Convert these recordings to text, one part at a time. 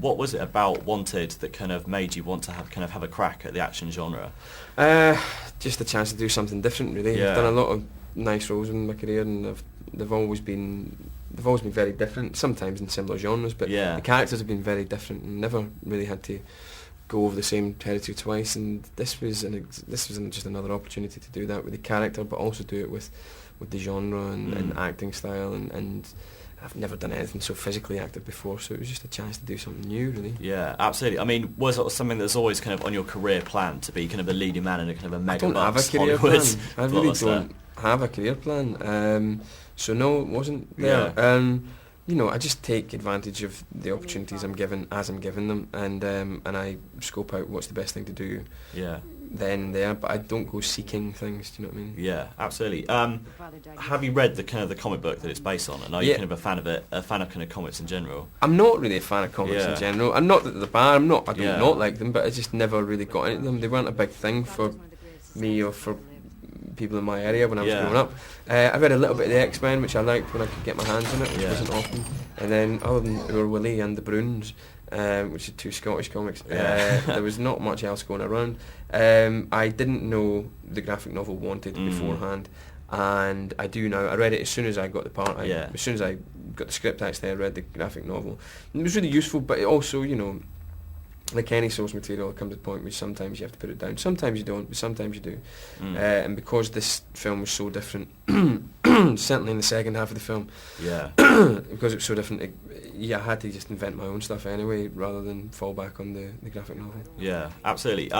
what was it about Wanted that kind of made you want to have a crack at the action genre? Just a chance to do something different, really. Yeah. I've done a lot of nice roles in my career, and they've always been very different. Sometimes in similar genres, but Yeah. the characters have been very different, and never really had to go over the same territory twice. And this was just another opportunity to do that with the character, but also do it with the genre and acting style, and I've never done anything so physically active before, so it was just a chance to do something new, really. Yeah, absolutely. I mean, was it something that's always kind of on your career plan to be kind of a leading man in a kind of a mega I don't have a career plan. I really don't have a career plan. So no, it wasn't there. Yeah. You know, I just take advantage of the opportunities I'm given as I'm given them, and I scope out what's the best thing to do. Yeah. Then and there, but I don't go seeking things. Do you know what I mean? Yeah, absolutely. Have you read the kind of the comic book that it's based on? And are you kind of a fan of it? A fan of kind of comics in general? I'm not really a fan of comics in general. I'm not that they're bad. I do not like them, but I just never really got into them. They weren't a big thing for me or for people in my area when I was growing up. I read a little bit of the X-Men, which I liked when I could get my hands on it, which wasn't often. And then other than Ur Willie and the Bruins, which are two Scottish comics, there was not much else going around. I didn't know the graphic novel Wanted beforehand, and I do now. I read it as soon as I got the part. As soon as I got the script, actually, I read the graphic novel. And it was really useful, but it also, you know, like any source material, there comes a point where sometimes you have to put it down. Sometimes you don't, but sometimes you do. And because this film was so different, certainly in the second half of the film, because it was so different, I had to just invent my own stuff anyway, rather than fall back on the graphic novel. Yeah, absolutely.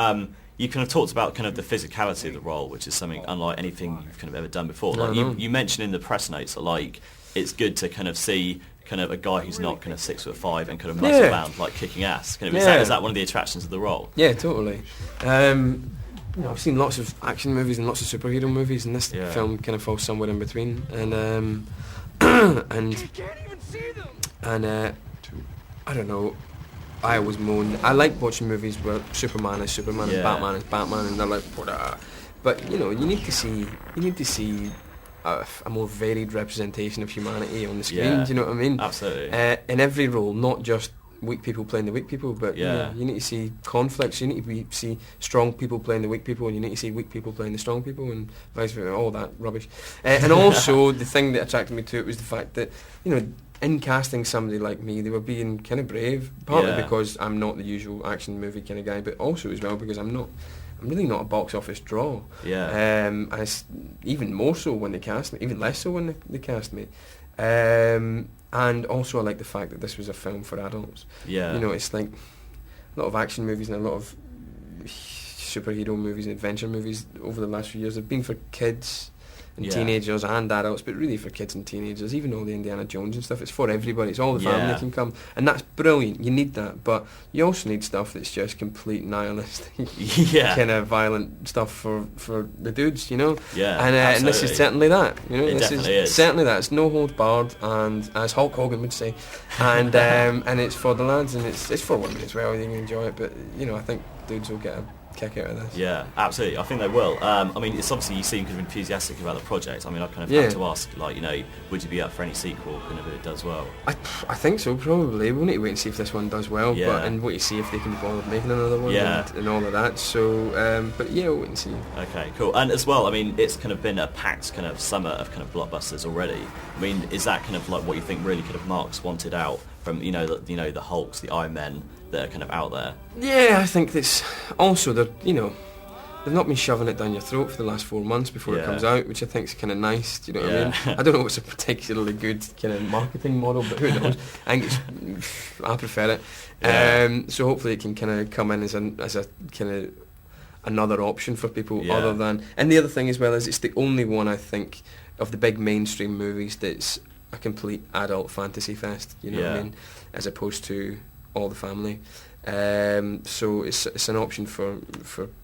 You kind of talked about kind of the physicality of the role, which is something unlike anything you've kind of ever done before. Like you mentioned in the press notes, like it's good to kind of see kind of a guy who's not kind of 6'5" and kind of muscle bound, like kicking ass. Kind of, is that one of the attractions of the role? Yeah, totally. You know, I've seen lots of action movies and lots of superhero movies, and this film kind of falls somewhere in between. And I don't know. I always moan. I like watching movies where Superman is Superman and Batman is Batman, and they're like, "Wah." But you know, you need to see a more varied representation of humanity on the screen. Do you know what I mean? Absolutely. In every role, not just weak people playing the weak people, but you know, you need to see conflicts. You need to see strong people playing the weak people, and you need to see weak people playing the strong people, and vice versa. All that rubbish. And also, the thing that attracted me to it was the fact that, you know, in casting somebody like me, they were being kind of brave, partly because I'm not the usual action movie kind of guy, but also as well because I'm really not a box office draw. Even more so when they cast me, even less so when they cast me. And also I like the fact that this was a film for adults. You know, it's like a lot of action movies and a lot of superhero movies and adventure movies over the last few years have been for kids and teenagers and adults, but really for kids and teenagers. Even all the Indiana Jones and stuff, it's for everybody. It's all the family can come, and that's brilliant. You need that, but you also need stuff that's just complete nihilistic, kind of violent stuff for the dudes, you know. And this is certainly that. You know, this is certainly that. It's no holds barred, and as Hulk Hogan would say, and and it's for the lads, and it's for women as well. You can enjoy it, but you know, I think dudes will get a kick out of this. Yeah, absolutely. I think they will. I mean, it's obviously you seem kind of enthusiastic about the project. I mean, I kind of have to ask, like, you know, would you be up for any sequel, kind of, if it does well? I think so, probably. We'll need to wait and see if this one does well, and wait to see if they can be bothered making another one, and all of that. So, but yeah, we'll wait and see. Okay, cool. And as well, I mean, it's kind of been a packed kind of summer of kind of blockbusters already. I mean, is that kind of like what you think really kind of marks Wanted out from, the Hulks, the Iron Men that are kind of out there? Yeah, I think that's also they've not been shoving it down your throat for the last 4 months before it comes out, which I think is kind of nice. Do you know what I mean? I don't know if it's a particularly good kind of marketing model, but who knows? I prefer it. So hopefully it can kind of come in as a kind of another option for people other than. And the other thing as well is it's the only one, I think, of the big mainstream movies that's a complete adult fantasy fest. You know what I mean? As opposed to all the family. So it's an option for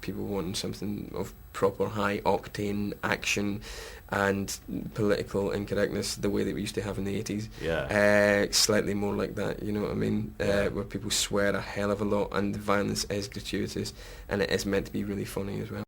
people wanting something of proper high octane action and political incorrectness the way that we used to have in the 80s. Slightly more like that, you know what I mean? Where people swear a hell of a lot and the violence is gratuitous and it is meant to be really funny as well.